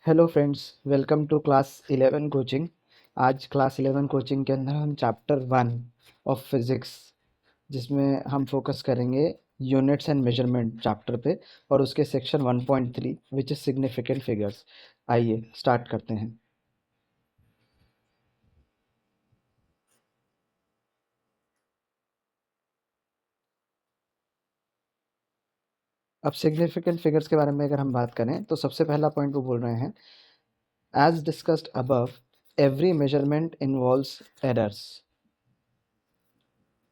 Hello friends, welcome to class 11 coaching. आज class 11 coaching के अंदर हम चैप्टर 1 ऑफ फिज़िक्स, जिसमें हम फोकस करेंगे यूनिट्स एंड मेजरमेंट चैप्टर पे और उसके section 1.3 which is significant figures. आइए स्टार्ट करते हैं। अब सिग्निफिकेंट फिगर्स के बारे में अगर हम बात करें तो सबसे पहला पॉइंट वो बोल रहे हैं, as discussed above every measurement involves errors.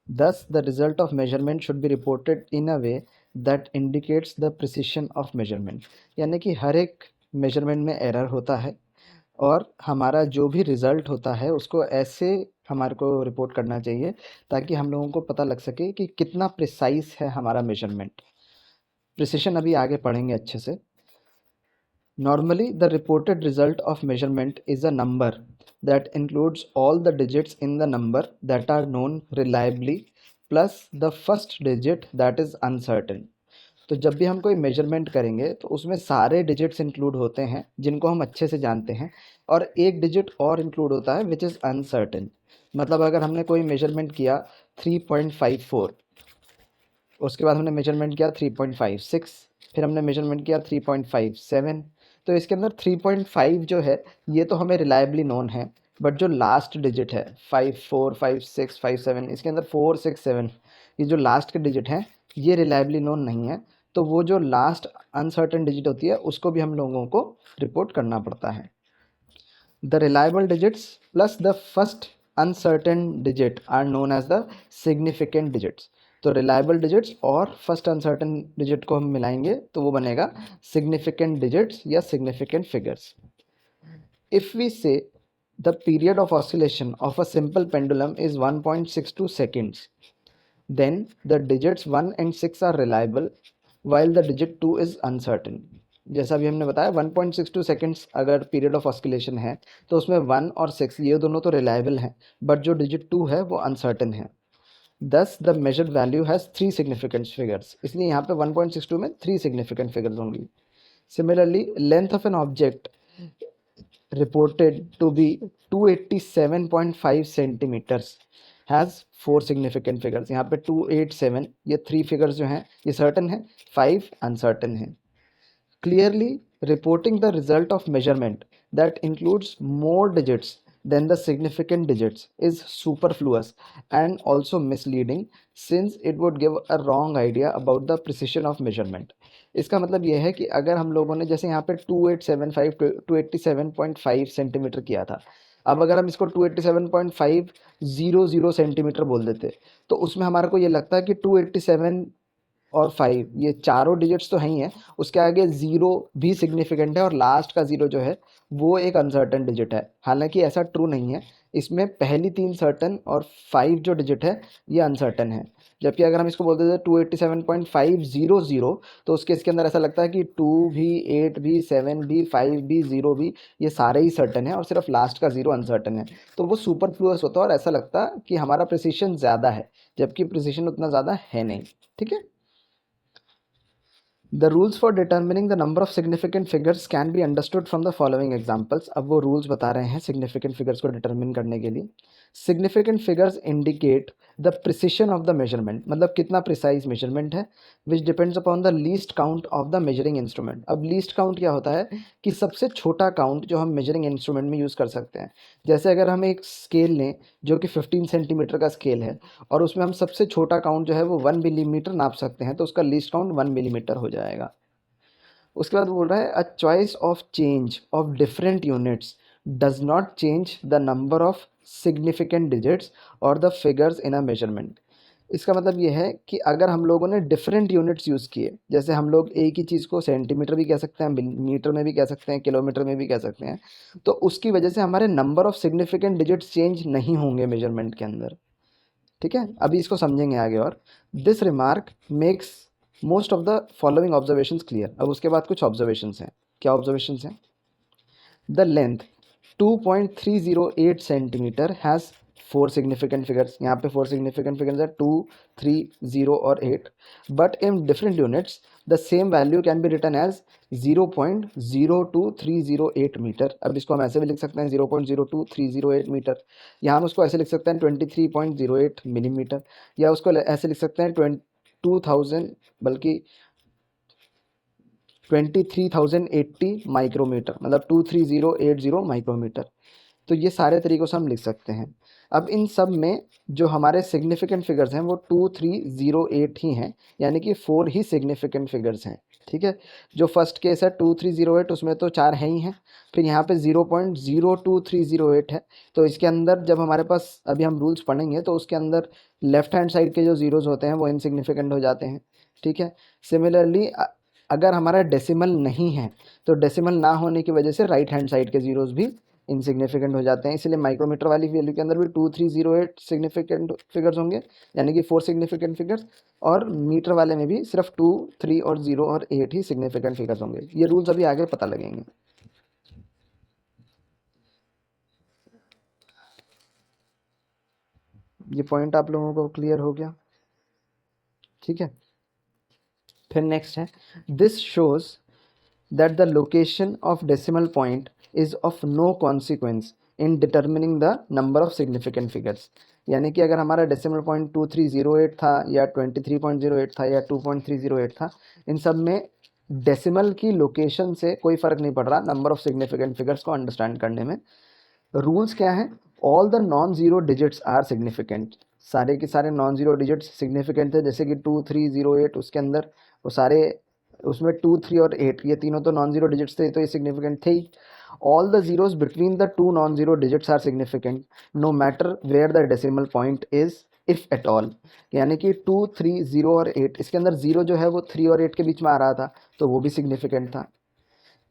Thus, the result of measurement should be reported in a way that indicates the precision of measurement। यानी कि हर एक मेजरमेंट में एरर होता है और हमारा जो भी रिजल्ट होता है उसको ऐसे हमारे को रिपोर्ट करना चाहिए ताकि हम लोगों को पता लग सके कि कितना प्रिसाइज है हमारा मेजरमेंट। प्रिसिशन अभी आगे पढ़ेंगे अच्छे से। Normally, the reported result of measurement is a number that includes all the digits in the number that are known reliably plus the first digit that is uncertain। तो जब भी हम कोई मेजरमेंट करेंगे तो उसमें सारे डिजिट्स इंक्लूड होते हैं जिनको हम अच्छे से जानते हैं, और एक डिजिट और इंक्लूड होता है विच इज़ अनसर्टेन। मतलब अगर हमने कोई मेजरमेंट किया 3.54, उसके बाद हमने मेजरमेंट किया 3.56, फिर हमने मेजरमेंट किया 3.57, तो इसके अंदर 3.5 जो है ये तो हमें रिलायबली नोन है, बट जो लास्ट डिजिट है 5, 4, 5, 6, 5, 7, इसके अंदर 4, 6, 7, ये जो लास्ट के डिजिट हैं ये रिलायबली नोन नहीं है। तो वो जो लास्ट अनसर्टेन डिजिट होती है उसको भी हम लोगों को रिपोर्ट करना पड़ता है। The reliable digits plus the first uncertain digit are known as the significant digits. तो रिलायबल डिजिट्स और फर्स्ट अनसर्टेन डिजिट को हम मिलाएंगे तो वो बनेगा सिग्निफिकेंट डिजिट्स या significant figures. If we say the period of oscillation of a simple pendulum is 1.62 seconds, then the digits 1 and 6 are reliable while the digit 2 is uncertain। जैसा भी हमने बताया 1.62 सेकेंड्स अगर पीरियड ऑफ ऑस्किलेशन है तो उसमें 1 और 6 ये दोनों तो रिलायबल हैं, बट जो डिजिट 2 है वो अनसर्टेन है। Thus the measured value has 3 significant figures, इसलिए यहाँ पे 1.62 में 3 सिग्निफिकेंट फिगर्स होंगी। Similarly length of an object reported to be 287.5 centimetres has 4 significant figures. यहाँ पे 287, ये 3 फिगर्स जो हैं ये सर्टन है, 5 अनसर्टन है। Clearly, reporting the result of measurement that includes more digits than the significant digits is superfluous and also misleading, since it would give a wrong idea about the precision of measurement। इसका मतलब यह है कि अगर हम लोगों ने जैसे यहाँ पे 2875 287.5 सेंटीमीटर किया था, अब अगर हम इसको 287.500 सेंटीमीटर बोल देते तो उसमें हमारे को ये लगता है कि 287 और 5 ये चारों डिजिट्स तो हैं ही हैं, उसके आगे ज़ीरो भी सिग्निफिकेंट है और लास्ट का ज़ीरो जो है वो एक अनसर्टन डिजिट है। हालांकि ऐसा ट्रू नहीं है, इसमें पहली 3 सर्टन और 5 जो डिजिट है ये अनसर्टन है। जबकि अगर हम इसको बोलते थे 287.500, तो उसके इसके अंदर ऐसा लगता है कि 2 भी, 8 भी, 7 भी, 5 भी, 0 भी, ये सारे ही सर्टन है और सिर्फ लास्ट का 0 अनसर्टन है। तो वो सुपरफ्लुअस होता है और ऐसा लगता है कि हमारा प्रिसिशन ज़्यादा है, जबकि प्रिसिशन उतना ज़्यादा है नहीं। ठीक है। The rules for determining the number of significant figures can be understood from the following examples। अब वो rules बता रहे हैं significant figures को determine करने के लिए। Significant figures indicate the precision of the measurement, मतलब कितना precise measurement है, which depends upon the least count of the measuring instrument। अब least count क्या होता है कि सबसे छोटा count जो हम measuring instrument में यूज़ कर सकते हैं। जैसे अगर हम एक स्केल लें जो कि 15 सेंटीमीटर का स्केल है और उसमें हम सबसे छोटा काउंट जो है वो 1 मिलीमीटर नाप सकते हैं, तो उसका लीस्ट काउंट 1 मिलीमीटर हो जाएगा। उसके बाद बोल रहा है a choice of change of different units does not change the number of significant digits और the figures in a measurement. इसका मतलब ये है कि अगर हम लोगों ने डिफरेंट यूनिट्स यूज़ किए, जैसे हम लोग एक ही चीज़ को सेंटीमीटर भी कह सकते हैं, मीटर में भी कह सकते हैं, किलोमीटर में भी कह सकते हैं, तो उसकी वजह से हमारे number of significant digits change नहीं होंगे मेजरमेंट के अंदर। ठीक है, अभी इसको समझेंगे आगे। और this remark makes most of the following observations clear. अब उसके बाद कुछ ऑब्जर्वेशंस हैं। क्या ऑब्जर्वेशंस हैं? The length 2.308 centimetre has 4 significant figures, यहाँ पे 4 सिग्निफिकेंट फिगर्स है 2, 3, 0 और 8, but in different units the same value can be written as 0.02308 metre. अब इसको हम ऐसे भी लिख सकते हैं 0.02308 मीटर, या हम उसको ऐसे लिख सकते हैं 23.08 मिलीमीटर, या उसको ऐसे लिख सकते हैं 2000 बल्कि 23,080 माइक्रोमीटर, मतलब 23080 माइक्रोमीटर। तो ये सारे तरीक़ों से हम लिख सकते हैं। अब इन सब में जो हमारे सिग्निफिकेंट फिगर्स हैं वो 2308 ही हैं, यानी कि 4 ही सिग्निफिकेंट फिगर्स हैं, ठीक है। जो फर्स्ट केस है 2308 उसमें तो 4 हैं ही हैं, फिर यहाँ पे 0.02308 है, तो इसके अंदर जब हमारे पास अभी हम रूल्स पढ़ेंगे तो उसके अंदर लेफ्ट हैंड साइड के जो ज़ीरोज़ होते हैं वो इनसिग्निफिकेंट हो जाते हैं, ठीक है। सिमिलरली अगर हमारा डेसिमल नहीं है तो डेसिमल ना होने की वजह से राइट हैंड साइड के ज़ीरोज़ भी इनसिग्निफिकेंट हो जाते हैं, इसलिए माइक्रोमीटर वाली वैल्यू के अंदर भी 2308 सिग्निफिकेंट फिगर्स होंगे, यानी कि 4 सिग्निफिकेंट फिगर्स, और मीटर वाले में भी सिर्फ 2, 3 और 0 और 8 ही सिग्निफिकेंट फिगर्स होंगे। ये रूल्स अभी आगे पता लगेंगे। ये पॉइंट आप लोगों को क्लियर हो गया, ठीक है। फिर नेक्स्ट है, this shows that the location of decimal point is of no consequence in determining the number of significant figures. यानी कि अगर हमारा डेसिमल पॉइंट 2308 था या 23.08 था या 2.308 था, इन सब में डेसिमल की लोकेशन से कोई फ़र्क नहीं पड़ रहा नंबर ऑफ सिग्निफिकेंट फिगर्स को अंडरस्टैंड करने में। रूल्स क्या हैं? All the non zero digits are significant, सारे के सारे नॉन ज़ीरो डिजिट्स सिग्निफिकेंट थे, जैसे कि 2308 उसके अंदर वो सारे, उसमें 2, 3 और 8 ये तीनों तो नॉन ज़ीरो डिजिट्स थे, तो ये सिग्निफिकेंट थे ही। All the zeros between the two non zero digits are significant no matter where the decimal point is if at all. यानी कि 2, 3, 0 और 8, इसके अंदर 0 जो है वो 3 और 8 के बीच में आ रहा था, तो वो भी सिग्निफिकेंट था।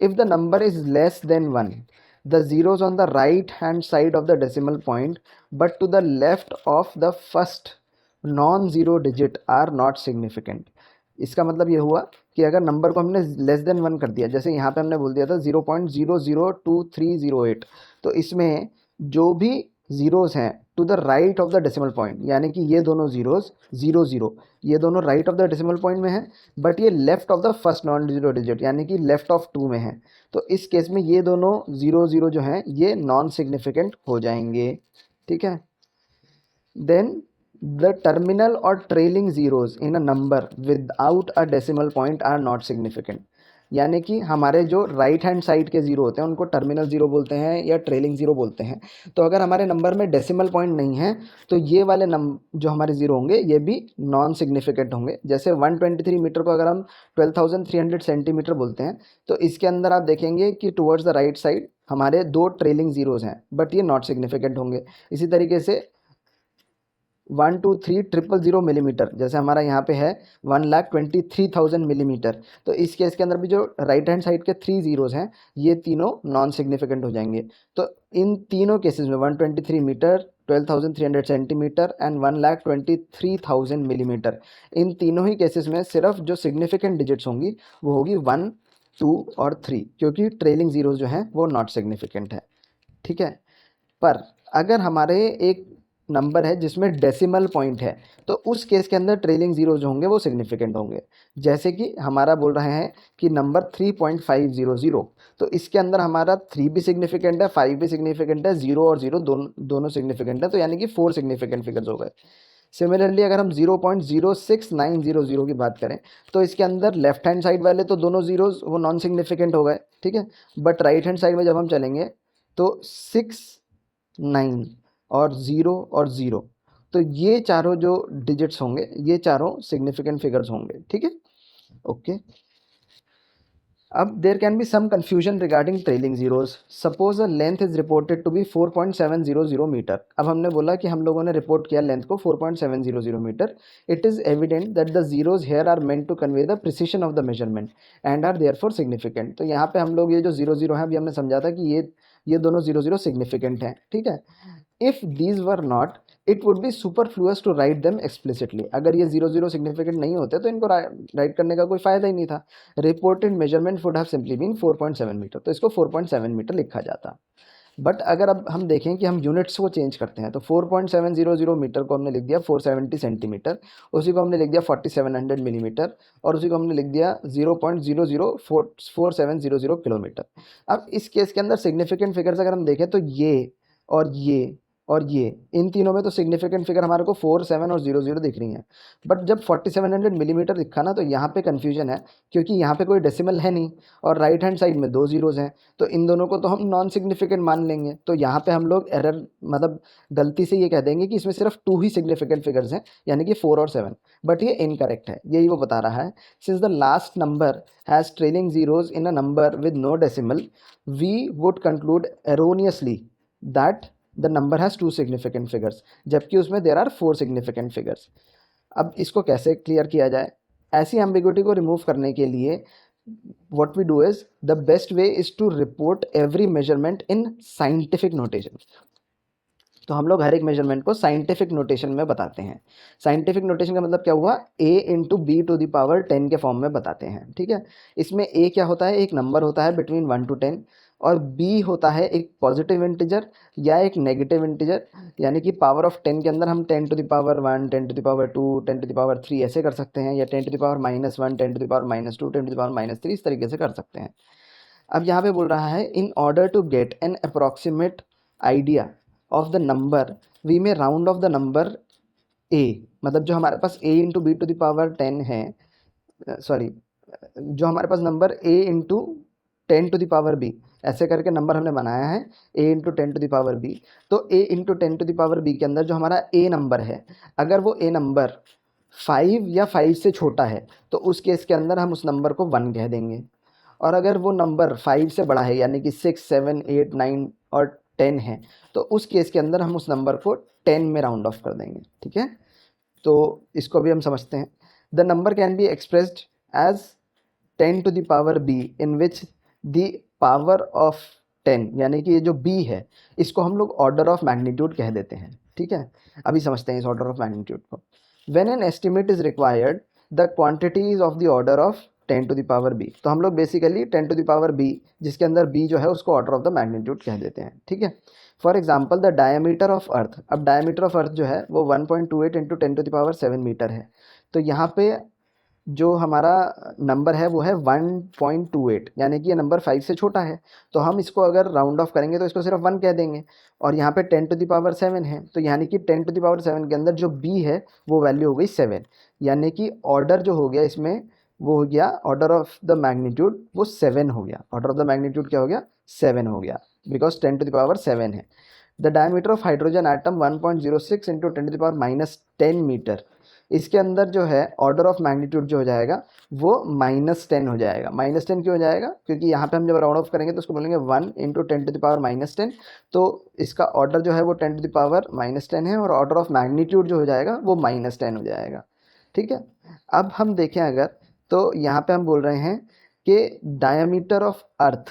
If the number is less than 1, the zeros on the right hand side of the decimal point but to the left of the first non-zero digit are not significant। इसका मतलब ये हुआ कि अगर नंबर को हमने less than 1 कर दिया, जैसे यहाँ पे हमने बोल दिया था 0.002308, तो इसमें जो भी ज़ीरोज़ हैं to the right of the decimal point, यानी कि ये दोनों ज़ीरोज़ 0, 0, ये दोनों right of the decimal point में हैं, बट ये left of the first non zero digit यानी कि लेफ्ट ऑफ 2 में है, तो इस केस में ये दोनों 0, 0 जो हैं ये नॉन सिग्निफिकेंट हो जाएंगे, ठीक है। देन द टर्मिनल और trailing zeros in a number without a decimal point are not significant. यानी कि हमारे जो राइट हैंड साइड के ज़ीरो होते हैं उनको टर्मिनल ज़ीरो बोलते हैं या ट्रेलिंग ज़ीरो बोलते हैं। तो अगर हमारे नंबर में डेसिमल पॉइंट नहीं है तो ये वाले जो हमारे ज़ीरो होंगे ये भी नॉन सिग्निफिकेंट होंगे। जैसे 123 मीटर को अगर हम 12,300 सेंटीमीटर बोलते हैं, तो इसके अंदर आप देखेंगे कि टुवर्ड्स द राइट साइड हमारे 2 ट्रेलिंग ज़ीरोज़ हैं, बट ये नॉट सिग्निफिकेंट होंगे। इसी तरीके से 123,000 मिलीमीटर, जैसे हमारा यहाँ पे है 1,23,000 मिलीमीटर, तो इस केस के अंदर भी जो राइट हैंड साइड के 3 ज़ीरोज़ हैं ये तीनों नॉन सिग्निफिकेंट हो जाएंगे। तो इन तीनों केसेस में 123 मीटर, 12,300 सेंटीमीटर एंड 1,23,000 मिलीमीटर, इन तीनों ही केसेस में सिर्फ जो सिग्निफिकेंट डिजिट्स होंगी वो होगी 1, 2 और 3, क्योंकि ट्रेलिंग ज़ीरोज़ जो हैं वो नॉट सिग्निफिकेंट है, ठीक है। पर अगर हमारे एक नंबर है जिसमें डेसिमल पॉइंट है तो उस केस के अंदर ट्रेलिंग ज़ीरो जो होंगे वो सिग्निफिकेंट होंगे। जैसे कि हमारा बोल रहे हैं कि नंबर 3.500, तो इसके अंदर हमारा 3 भी सिग्निफिकेंट है, 5 भी सिग्निफिकेंट है, 0 और 0 दोनों सिग्निफिकेंट है, तो यानी कि 4 सिग्निफिकेंट फिगर्स हो गए। सिमिलरली अगर हम 0.06900 की बात करें तो इसके अंदर लेफ्ट हैंड साइड वाले तो दोनों ज़ीरोज़ वो नॉन सिग्निफिकेंट हो गए, ठीक है, बट राइट हैंड साइड में जब हम चलेंगे तो 6, 9 और 0 और 0, तो ये चारों जो डिजिट्स होंगे ये चारों सिग्निफिकेंट फिगर्स होंगे, ठीक है, ओके। अब there can be some confusion regarding trailing zeros. Suppose a length is reported to be 4.700 metre. अब हमने बोला कि हम लोगों ने रिपोर्ट किया लेंथ को 4.700 metre. It is evident that the zeros here are meant to convey the precision of the measurement and are therefore significant. तो यहाँ पे हम लोग ये जो 0, 0 है अभी हमने समझा था कि ये दोनों 0, 0 सिग्निफिकेंट हैं, ठीक है। If these were not it would be superfluous to write them explicitly. अगर ये 0, 0 सिग्निफिकेंट नहीं होते तो इनको राइट करने का कोई फ़ायदा ही नहीं था। Reported measurement would have simply been 4.7 metre, तो इसको 4.7 मीटर लिखा जाता। बट अगर अब हम देखें कि हम यूनिट्स को चेंज करते हैं, तो 4.700 मीटर को हमने लिख दिया 470 सेंटीमीटर, उसी को हमने लिख दिया 4700 मिलीमीटर, और उसी को हमने लिख दिया 0.004700 किलोमीटर। अब इस केस के अंदर सिग्निफिकेंट फिगर्स अगर हम देखें तो ये और ये और ये, इन तीनों में तो सिग्निफिकेंट फिगर हमारे को 4, 7 और 0, 0 दिख रही हैं। बट जब 4700 मिलीमीटर दिखा ना, तो यहाँ पे कन्फ्यूजन है, क्योंकि यहाँ पे कोई डेसिमल है नहीं और राइट हैंड साइड में 2 जीरोज़ हैं, तो इन दोनों को तो हम नॉन सिग्निफिकेंट मान लेंगे। तो यहाँ पे हम लोग एरर मतलब गलती से ये कह देंगे कि इसमें सिर्फ 2 ही सिग्निफिकेंट फिगर्स हैं, यानी कि 4 और 7। बट ये इनकरेक्ट है, यही वो बता रहा है। Since the last number has trailing zeros in a number with no decimal, we would conclude erroneously that the number has 2 significant figures, जबकि उसमें देर आर 4 सिग्निफिकेंट फिगर्स। अब इसको कैसे क्लियर किया जाए? ऐसी एम्बिग्युइटी को रिमूव करने के लिए what we do is, the best way is to report every measurement in scientific notation। तो हम लोग हर एक मेजरमेंट को साइंटिफिक नोटेशन में बताते हैं। साइंटिफिक नोटेशन का मतलब क्या हुआ? a into B to the power 10 के फॉर्म में बताते हैं, ठीक है। इसमें a क्या होता है? एक नंबर होता है बिटवीन 1 to 10, और b होता है एक पॉजिटिव इंटीजर या एक नेगेटिव इंटीजर, यानी कि पावर ऑफ 10 के अंदर हम 10 to the power 1, 10 to the power 2, 10 to the power 3 ऐसे कर सकते हैं, या 10 to the power -1, 10 to the power -2, 10 to the power -3, इस तरीके से कर सकते हैं। अब यहाँ पे बोल रहा है, in order to get an approximate idea of the number we may round off the number a, मतलब जो हमारे पास a into B to the power 10 है, सॉरी, जो हमारे पास number a into 10 to the power b, ऐसे करके नंबर हमने बनाया है a into 10 to the power b। तो a into 10 to the power b के अंदर जो हमारा a नंबर है, अगर वो a नंबर 5 या 5 से छोटा है, तो उस केस के अंदर हम उस नंबर को 1 कह देंगे। और अगर वो नंबर 5 से बड़ा है, यानी कि 6, 7, 8, 9 और 10 है, तो उस केस के अंदर हम उस नंबर को 10 में राउंड ऑफ कर देंगे, ठीक है। तो इसको भी हम समझते हैं। The number can be expressed as 10 to the power b, in which the power of 10, यानी कि ये जो b है, इसको हम लोग ऑर्डर ऑफ मैग्नीट्यूड कह देते हैं, ठीक है। अभी समझते हैं इस ऑर्डर ऑफ मैग्नीट्यूड को। When an estimate is required, the quantity is of the order of 10 to the power b। तो हम लोग basically 10 to the power b, जिसके अंदर b जो है उसको ऑर्डर ऑफ द मैग्नीट्यूड कह देते हैं, ठीक है। For example, the diameter of earth, अब डायमीटर ऑफ अर्थ जो है वो 1.28 into 10 to the power 7 metre है। तो यहाँ पे जो हमारा नंबर है वो है 1.28, यानी कि ये नंबर 5 से छोटा है, तो हम इसको अगर राउंड ऑफ करेंगे तो इसको सिर्फ 1 कह देंगे। और यहाँ पे 10 टू द पावर 7 है, तो यानी कि 10 टू द पावर 7 के अंदर जो b है वो वैल्यू हो गई 7, यानी कि ऑर्डर जो हो गया इसमें वो हो गया, ऑर्डर ऑफ द मैग्नीट्यूड वो 7 हो गया। ऑर्डर ऑफ द मैग्नीट्यूड क्या हो गया? 7 हो गया, बिकॉज 10 टू द पावर 7 है। The diameter of hydrogen atom 1.06 into 10 to the power -10 metre, इसके अंदर जो है ऑर्डर ऑफ मैग्नीट्यूड जो हो जाएगा वो -10 हो जाएगा। -10 क्यों हो जाएगा? क्योंकि यहाँ पे हम जब राउंड ऑफ करेंगे तो उसको बोलेंगे 1 इंटू 10 टू द पावर -10, तो इसका ऑर्डर जो है वो 10 टू द पावर -10 है, और ऑर्डर ऑफ मैग्नीट्यूड जो हो जाएगा वो -10 हो जाएगा, ठीक है। अब हम देखें अगर, तो यहाँ पे हम बोल रहे हैं कि डायमीटर ऑफ अर्थ,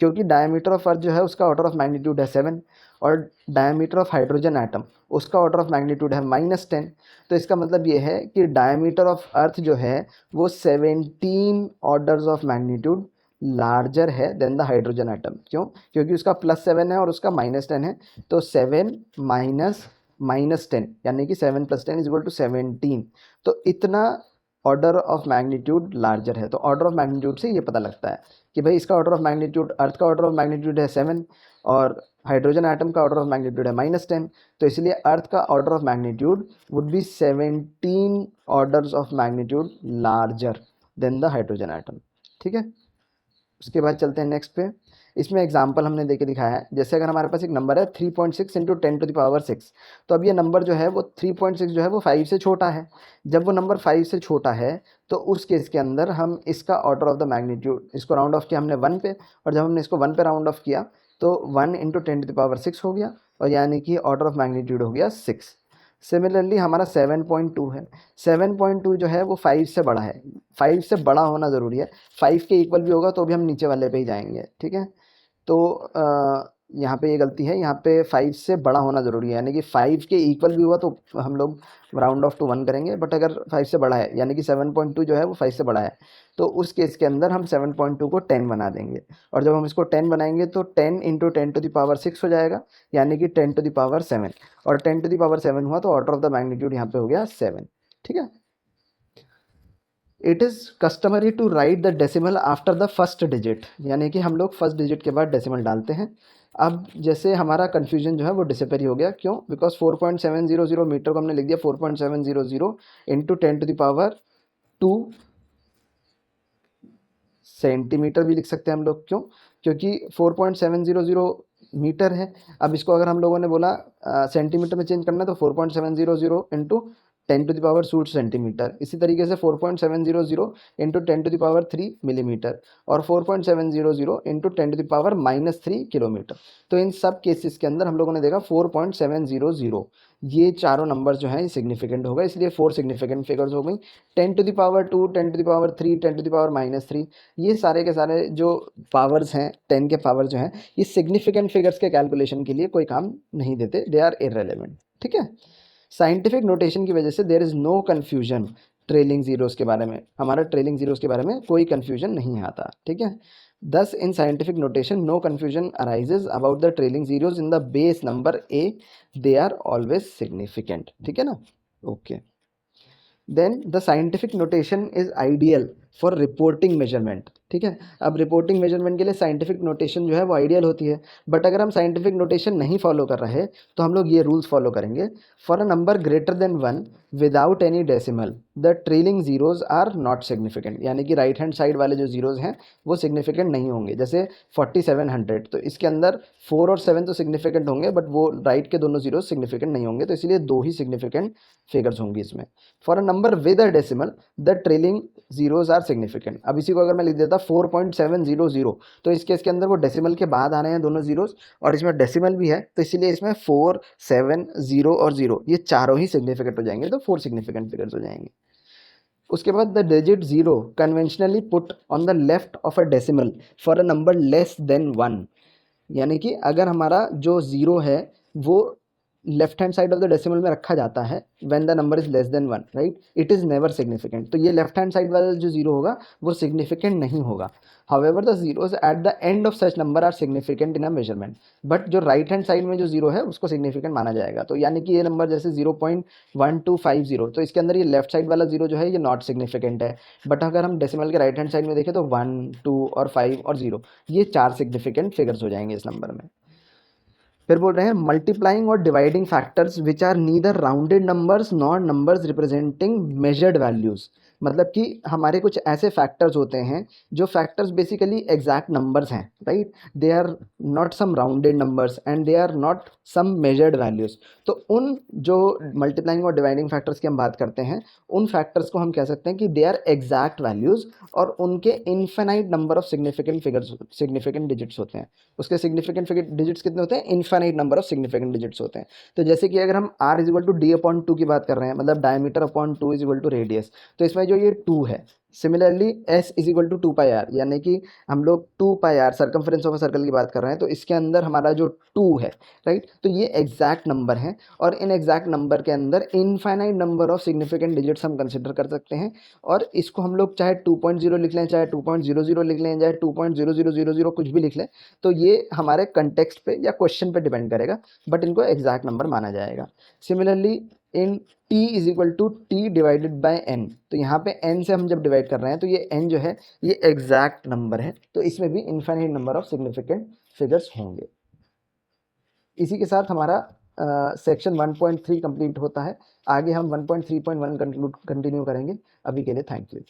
क्योंकि डायमीटर ऑफ अर्थ जो है उसका ऑर्डर ऑफ मैग्नीट्यूड है 7, और डायमीटर ऑफ हाइड्रोजन एटम उसका ऑर्डर ऑफ मैग्नीट्यूड है -10, तो इसका मतलब ये है कि डायमीटर ऑफ अर्थ जो है वो 17 ऑर्डर्स ऑफ मैग्नीट्यूड लार्जर है देन द हाइड्रोजन एटम। क्यों? क्योंकि उसका +7 है और उसका -10 है, तो 7 माइनस -10, यानी कि 7 + 10 = 17, तो इतना ऑर्डर ऑफ मैग्नीट्यूड लार्जर है। तो ऑर्डर ऑफ मैग्नीट्यूड से ये पता लगता है कि भाई इसका ऑर्डर ऑफ मैग्नीट्यूड, अर्थ का ऑर्डर ऑफ मैग्नीट्यूड है 7 और हाइड्रोजन एटम का ऑर्डर ऑफ मैग्नीट्यूड है -10, तो इसलिए अर्थ का order of magnitude would be 17 orders of magnitude larger than the hydrogen atom, ठीक है। उसके बाद चलते हैं नेक्स्ट पे। इसमें एग्जाम्पल हमने देके दिखाया है, जैसे अगर हमारे पास एक नंबर है 3.6 इंटू 10 टू द पावर 6, तो अब ये नंबर जो है वो 3.6 जो है वो 5 से छोटा है। जब वो नंबर 5 से छोटा है तो उस केस के अंदर हम इसका ऑर्डर ऑफ द मैग्नीट्यूड, इसको राउंड ऑफ किया हमने 1 पे, और जब हमने इसको 1 पे राउंड ऑफ किया तो 1 इंटू 10 टू द पावर 6 हो गया, और यानी कि ऑर्डर ऑफ मैग्नीट्यूड हो गया 6। सिमिलरली हमारा 7.2 है। 7.2 जो है वो 5 से बड़ा है। 5 से बड़ा होना ज़रूरी है, 5 के इक्वल भी होगा तो भी हम नीचे वाले पे ही जाएंगे, ठीक है। तो यहाँ पे ये गलती है, यहाँ पे 5 से बड़ा होना ज़रूरी है, यानी कि 5 के इक्वल भी हुआ तो हम लोग राउंड ऑफ टू 1 करेंगे, बट अगर 5 से बड़ा है यानी कि 7.2 जो है वो 5 से बड़ा है, तो उस केस के अंदर हम 7.2 को 10 बना देंगे। और जब हम इसको 10 बनाएंगे तो 10 इंटू 10⁻6 हो जाएगा, यानी कि 10⁻7, और 10⁻7 हुआ तो ऑर्डर ऑफ द मैग्नीट्यूड यहाँ पे हो गया 7। ठीक है। It is customary to write the decimal after the first digit, यानी कि हम लोग फर्स्ट डिजिट के बाद डेसिमल डालते हैं। अब जैसे हमारा कन्फ्यूजन जो है वो डिसअपेयर हो गया, क्यों? बिकॉज 4.700 मीटर को हमने लिख दिया 4.700 इंटू 10⁻2 सेंटीमीटर भी लिख सकते हैं हम लोग। क्यों? क्योंकि 4.700 मीटर है। अब इसको अगर हम लोगों ने बोला सेंटीमीटर में चेंज करना है तो 4.700 इंटू 10⁻² सेंटीमीटर। इसी तरीके से 4.700 इंटू 10⁻3 मिलीमीटर, और 4.700 इंटू 10⁻³ किलोमीटर। तो इन सब केसेस के अंदर हम लोगों ने देखा 4.700 ये चारों नंबर जो हैं ये सिग्निफिकेंट होगा, इसलिए 4 सिग्निफिकेंट फिगर्स हो गई। 10⁻2, 10⁻3, 10⁻³ ये सारे के सारे जो पावर्स हैं 10 के पावर जो हैं ये सिग्निफिकेंट फिगर्स के कैलकुलेशन के लिए कोई काम नहीं देते, दे आर इररेलेवेंट। ठीक है। साइंटिफिक नोटेशन की वजह से there is no confusion trailing zeros के बारे में, हमारा ट्रेलिंग जीरोस के बारे में कोई कन्फ्यूजन नहीं आता। ठीक है। Thus, in scientific notation, no confusion arises about the trailing zeros in the base number a. They are always significant. ठीक है ना? Okay. Then the scientific notation is ideal for reporting measurement. ठीक है। अब रिपोर्टिंग मेजरमेंट के लिए scientific notation जो है वो आइडियल होती है, बट अगर हम साइंटिफिक नोटेशन नहीं फॉलो कर रहे तो हम लोग ये रूल्स फॉलो करेंगे। For a number greater than 1 without any decimal the trailing zeros are not significant, यानी कि राइट हैंड साइड वाले जो जीरोज हैं वो सिग्निफिकेंट नहीं होंगे। जैसे 4700 तो इसके अंदर 4 और 7 तो सिग्निफिकेंट होंगे, बट वो राइट के दोनों जीरोज सिग्निफिकेंट नहीं होंगे, तो इसलिए 2 ही सिग्निफिकेंट फिगर्स होंगी इसमें। For a number with a decimal the trailing zeros are significant. अब इसी को अगर मैं लिख देता 4.700 तो इस केस के अंदर वो डेसिमल के बाद आ रहे हैं दोनों जीरोज, और इसमें डेसिमल भी है, तो इसीलिए इसमें 4, 7, 0 और 0 ये चारों ही सिग्निफिकेंट हो जाएंगे, तो 4 सिग्निफिकेंट फिगर्स हो जाएंगे। उसके बाद the digit 0 conventionally put on the left of a decimal for a number less than 1, यानी कि अगर हमारा जो 0 है वो left hand side of the decimal में रखा जाता है when the number is less than 1, right, it is never significant. तो ये लेफ्ट हैंड साइड वाला जो 0 होगा वो सिग्निफिकेंट नहीं होगा। However the zeros at the end of such number are significant in a measurement, but जो राइट हैंड साइड में जो 0 है उसको सिग्निफिकेंट माना जाएगा। तो यानी कि ये नंबर जैसे 0.1250 तो इसके अंदर ये लेफ्ट साइड वाला 0 जो है ये नॉट सिग्निफिकेंट है, बट अगर हम डेसिमल के राइट हैंड साइड में देखें तो 1, 2 और 5 और 0 ये 4 सिग्निफिकेंट फिगर्स हो जाएंगे इस नंबर में। फिर बोल रहे हैं मल्टीप्लाइंग और dividing factors which are neither rounded numbers nor numbers representing measured values, मतलब कि हमारे कुछ ऐसे फैक्टर्स होते हैं जो फैक्टर्स बेसिकली एग्जैक्ट नंबर्स हैं, right, they are not some rounded numbers and they are not some measured values. तो उन जो मल्टीप्लाइंग और डिवाइडिंग फैक्टर्स की हम बात करते हैं उन फैक्टर्स को हम कह सकते हैं कि दे आर एग्जैक्ट वैल्यूज़, और उनके infinite number of significant figures significant digits होते हैं। उसके सिग्निफिकेंट डिजिट्स कितने होते हैं? Infinite number of significant digits होते हैं। तो जैसे कि अगर हम r is equal to D upon 2 की बात कर रहे हैं, मतलब diameter upon 2 is equal to radius, तो इसमें जो ये 2 है, similarly s is equal to 2πr, यानी कि हम लोग 2πr circumference of a circle की बात कर रहे हैं, तो इसके अंदर हमारा जो 2 है, राइट, तो ये एग्जैक्ट नंबर है, और इन एग्जैक्ट नंबर के अंदर infinite number of significant digits हम कंसिडर कर सकते हैं। और इसको हम लोग चाहे 2.0 लिख लें, चाहे 2.00 लिख लें, चाहे 2.0000 कुछ भी लिख लें, तो ये हमारे कंटेक्स्ट पे या क्वेश्चन पे डिपेंड करेगा, बट इनको एग्जैक्ट नंबर माना जाएगा। Similarly in t is equal to T divided by n, तो यहाँ पे n से हम जब डिवाइड कर रहे हैं तो ये n जो है ये एग्जैक्ट नंबर है, तो इसमें भी infinite number of significant figures होंगे। इसी के साथ हमारा सेक्शन 1.3 कंप्लीट होता है। आगे हम 1.3.1 कंटिन्यू करेंगे। अभी के लिए थैंक यू।